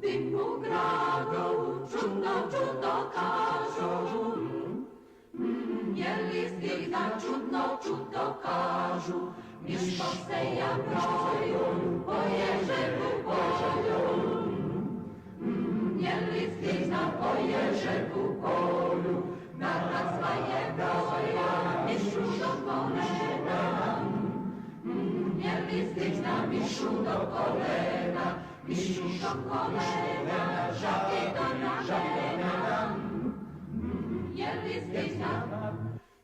tim u gradu čudno, čudno kažu. Je li stiga čudno, čudno kažu, miško se ja broju, poježe u polju. Je li stiga poježe u polju, narasla je broja, mišu do kolena. Je li stiga mišu do kolena, mišu do kolena, žaki do ramena. Je li stiga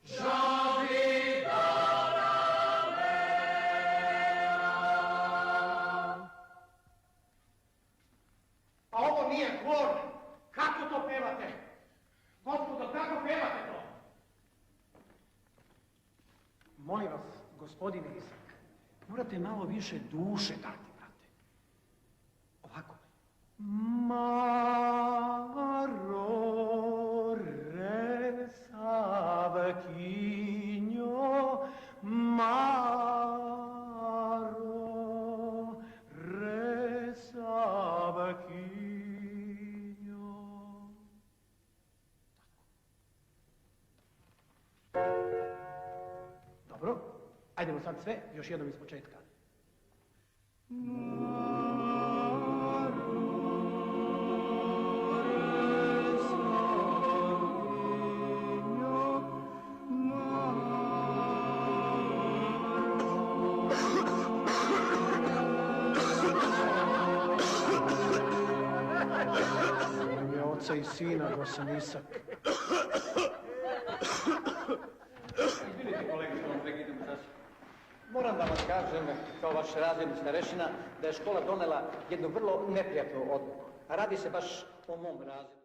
žaki do ramena. A ovo nije hor. Kako to pevate? Gospodo, kako pevate to? Molim vas, gospodine Isak, morate malo više duše dati, brate. Ovako. Maro re savkinjo, Maro re savkinjo. Dobro, ajdemo sad sve, još jednom iz početka. Ime oca i sina, Gosan Isak. Izvinite kolega što vam prekidam sasvim. Moram da vam kažem, kao vaš razredni starešina, da je škola donela jednu vrlo neprijatnu odluku. A radi se baš o mom razredu.